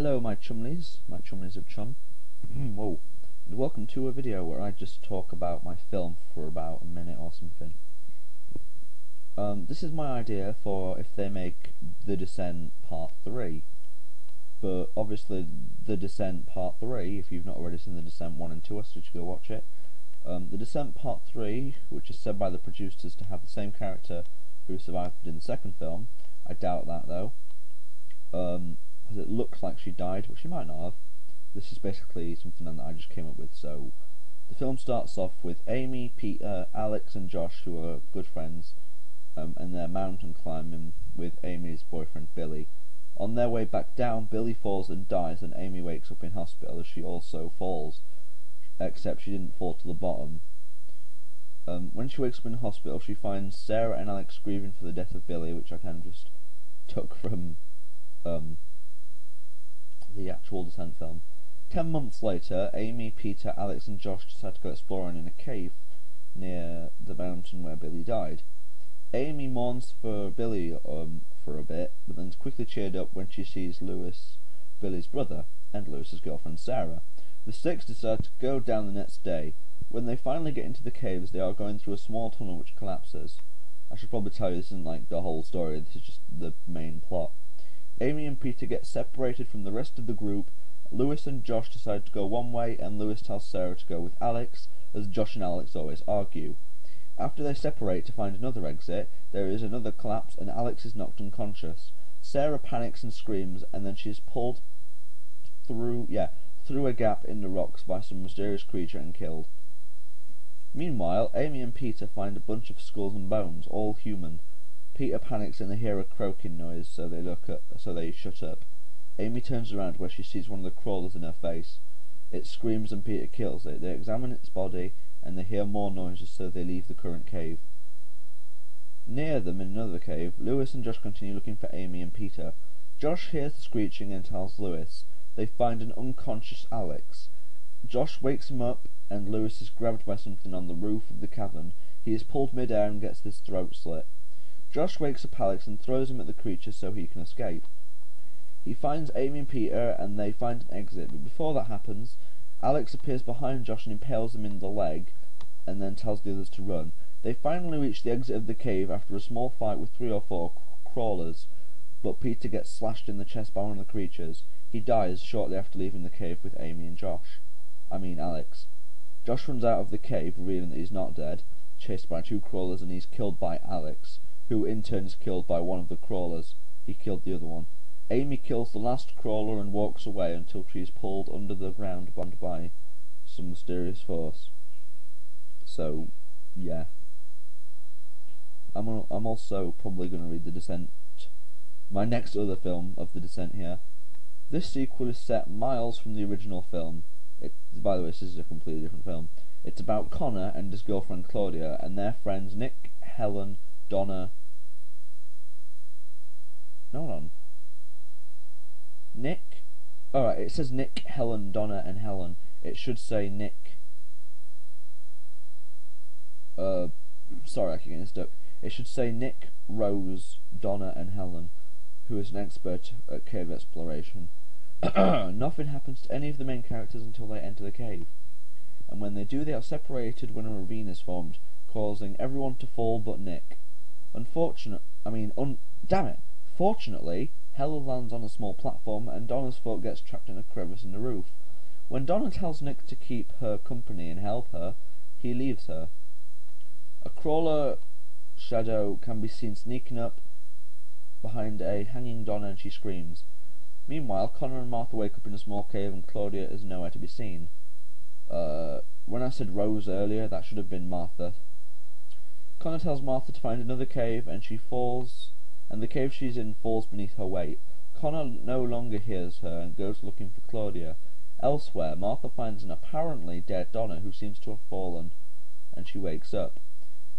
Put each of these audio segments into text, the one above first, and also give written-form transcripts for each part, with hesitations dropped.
Hello my chumleys of chum. Whoa. And welcome to a video where I just talk about my film for about a minute or something. This is my idea for if they make The Descent Part 3. But obviously The Descent Part 3, if you've not already seen The Descent 1 and 2, I suggest you go watch it. The Descent Part 3, which is said by the producers to have the same character who survived in the second film. I doubt that though. Because it looks like she died, but she might not have. This is basically something that I just came up with. So the film starts off with Amy, Peter, Alex and Josh, who are good friends, and they're mountain climbing with Amy's boyfriend Billy. On their way back down, Billy falls and dies, and Amy wakes up in hospital as she also falls, except she didn't fall to the bottom. When she wakes up in hospital, she finds Sarah and Alex grieving for the death of Billy, which I kind of just took from the actual Descent film. 10 months later, Amy, Peter, Alex and Josh decide to go exploring in a cave near the mountain where Billy died. Amy mourns for Billy for a bit, but then is quickly cheered up when she sees Lewis, Billy's brother, and Lewis's girlfriend Sarah. The six decide to go down the next day. When they finally get into the caves, they are going through a small tunnel which collapses. I should probably tell you this isn't like the whole story, this is just the main plot. Amy and Peter get separated from the rest of the group. Lewis and Josh decide to go one way, and Lewis tells Sarah to go with Alex, as Josh and Alex always argue. After they separate to find another exit, there is another collapse and Alex is knocked unconscious. Sarah panics and screams, and then she is pulled through a gap in the rocks by some mysterious creature and killed. Meanwhile, Amy and Peter find a bunch of skulls and bones, all human. Peter panics and they hear a croaking noise, so they shut up. Amy turns around where she sees one of the crawlers in her face. It screams and Peter kills it. They examine its body and they hear more noises, so they leave the current cave. Near them, in another cave, Lewis and Josh continue looking for Amy and Peter. Josh hears the screeching and tells Lewis. They find an unconscious Alex. Josh wakes him up and Lewis is grabbed by something on the roof of the cavern. He is pulled mid-air and gets his throat slit. Josh wakes up Alex and throws him at the creature so he can escape. He finds Amy and Peter and they find an exit, but before that happens, Alex appears behind Josh and impales him in the leg and then tells the others to run. They finally reach the exit of the cave after a small fight with 3 or 4 crawlers, but Peter gets slashed in the chest by one of the creatures. He dies shortly after leaving the cave with Amy and Alex. Josh runs out of the cave, revealing that he's not dead, chased by 2 crawlers, and he's killed by Alex, who in turn is killed by one of the crawlers. He killed the other one. Amy kills the last crawler and walks away until she is pulled under the ground by some mysterious force. So, yeah. I'm also probably going to read The Descent, my next other film of The Descent here. This sequel is set miles from the original film. By the way, this is a completely different film. It's about Connor and his girlfriend Claudia and their friends Nick, Helen, Donna. No, hold on. Nick. Alright, it says Nick, Helen, Donna, and Helen. It should say Nick. Sorry, I keep getting stuck. It should say Nick, Rose, Donna, and Helen, who is an expert at cave exploration. Nothing happens to any of the main characters until they enter the cave. And when they do, they are separated when a ravine is formed, causing everyone to fall but Nick. Fortunately, Helen lands on a small platform and Donna's foot gets trapped in a crevice in the roof. When Donna tells Nick to keep her company and help her, he leaves her. A crawler shadow can be seen sneaking up behind a hanging Donna and she screams. Meanwhile, Connor and Martha wake up in a small cave and Claudia is nowhere to be seen. When I said Rose earlier, that should have been Martha. Connor tells Martha to find another cave and she falls, and the cave she's in falls beneath her weight. Connor no longer hears her and goes looking for Claudia. Elsewhere, Martha finds an apparently dead Donna who seems to have fallen, and she wakes up.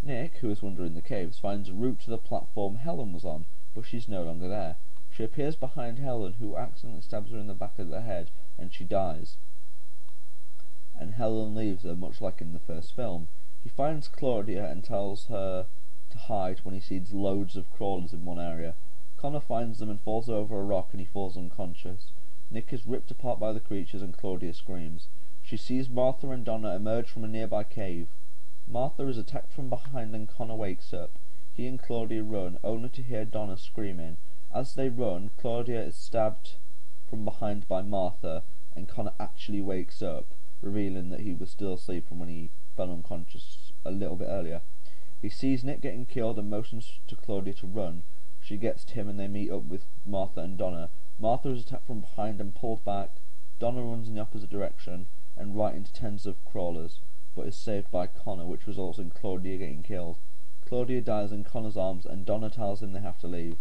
Nick, who is wandering the caves, finds a route to the platform Helen was on, but she's no longer there. She appears behind Helen, who accidentally stabs her in the back of the head, and she dies. And Helen leaves her, much like in the first film. He finds Claudia and tells her to hide when he sees loads of crawlers in one area. Connor finds them and falls over a rock and he falls unconscious. Nick is ripped apart by the creatures and Claudia screams. She sees Martha and Donna emerge from a nearby cave. Martha is attacked from behind and Connor wakes up. He and Claudia run, only to hear Donna screaming. As they run, Claudia is stabbed from behind by Martha, and Connor actually wakes up, revealing that he was still asleep from when he fell unconscious a little bit earlier. He sees Nick getting killed and motions to Claudia to run. She gets to him and they meet up with Martha and Donna. Martha is attacked from behind and pulled back. Donna runs in the opposite direction and right into tens of crawlers, but is saved by Connor, which results in Claudia getting killed. Claudia dies in Connor's arms and Donna tells him they have to leave.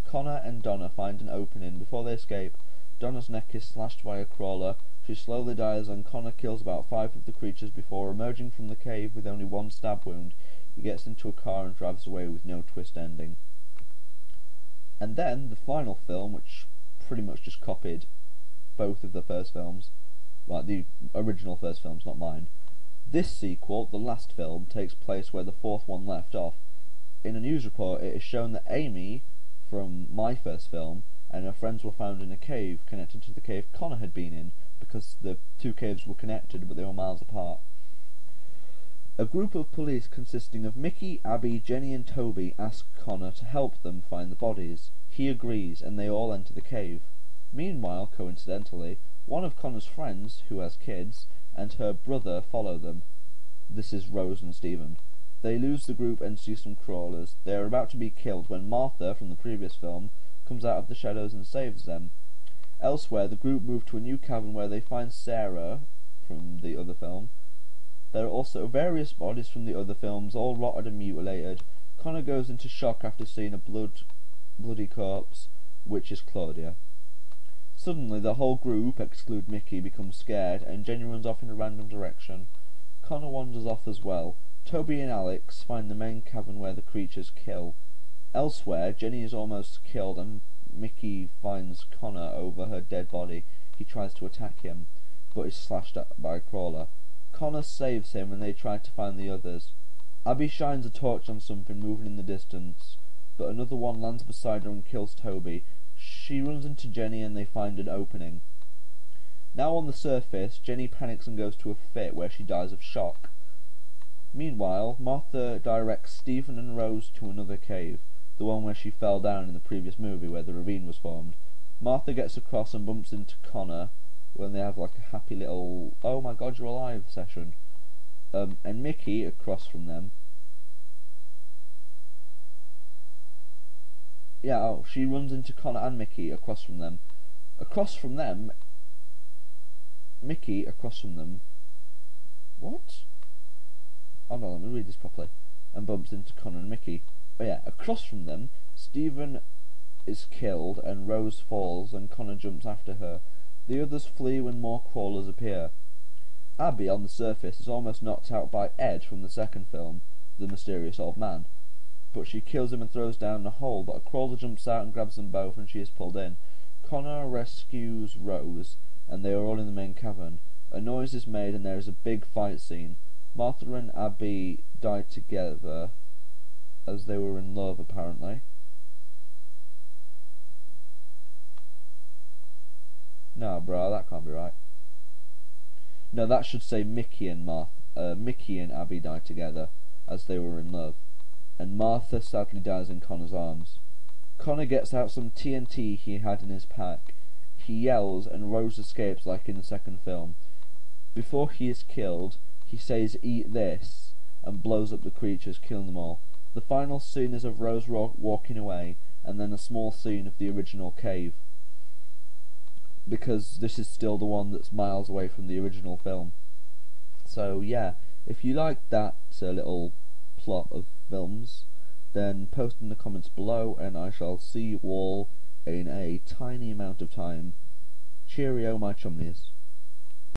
Connor and Donna find an opening. Before they escape, Donna's neck is slashed by a crawler. She slowly dies and Connor kills about 5 of the creatures before emerging from the cave with only 1 stab wound. He gets into a car and drives away with no twist ending. And then the final film, which pretty much just copied both of the first films, like the original first films, not mine. This sequel, the last film, takes place where the 4th one left off. In a news report, it is shown that Amy, from my first film, and her friends were found in a cave connected to the cave Connor had been in, because the 2 caves were connected but they were miles apart. A group of police consisting of Mickey, Abby, Jenny and Toby ask Connor to help them find the bodies. He agrees and they all enter the cave. Meanwhile, coincidentally, one of Connor's friends, who has kids, and her brother follow them. This is Rose and Stephen. They lose the group and see some crawlers. They are about to be killed when Martha, from the previous film, comes out of the shadows and saves them. Elsewhere, the group move to a new cavern where they find Sarah, from the other film. There are also various bodies from the other films, all rotted and mutilated. Connor goes into shock after seeing a bloody corpse, which is Claudia. Suddenly, the whole group, exclude Mickey, becomes scared, and Jenny runs off in a random direction. Connor wanders off as well. Toby and Alex find the main cavern where the creatures kill. Elsewhere, Jenny is almost killed, and Mickey finds Connor over her dead body. He tries to attack him, but is slashed at by a crawler. Connor saves him and they try to find the others. Abby shines a torch on something moving in the distance, but another one lands beside her and kills Toby. She runs into Jenny and they find an opening. Now on the surface, Jenny panics and goes to a fit where she dies of shock. Meanwhile, Martha directs Stephen and Rose to another cave, the one where she fell down in the previous movie where the ravine was formed. Martha gets across and bumps into Connor when they have like a happy little "oh my god you're alive" session. And Mickey across from them. She runs into Connor and Mickey across from them. Mickey across from them. What? Oh no, let me read this properly. And bumps into Connor and Mickey. But yeah, across from them, Stephen is killed and Rose falls and Connor jumps after her. The others flee when more crawlers appear. Abby, on the surface, is almost knocked out by Ed from the second film, the mysterious old man. But she kills him and throws down a hole, but a crawler jumps out and grabs them both and she is pulled in. Connor rescues Rose, and they are all in the main cavern. A noise is made and there is a big fight scene. Martha and Abby die together, as they were in love apparently. No, bro, that can't be right. No, that should say Mickey and Abby died together, as they were in love. And Martha sadly dies in Connor's arms. Connor gets out some TNT he had in his pack. He yells and Rose escapes like in the second film. Before he is killed, he says "eat this" and blows up the creatures, killing them all. The final scene is of Rose walking away, and then a small scene of the original cave, because this is still the one that's miles away from the original film. So yeah, if you like that little plot of films, then post in the comments below and I shall see you all in a tiny amount of time. Cheerio, my chummies.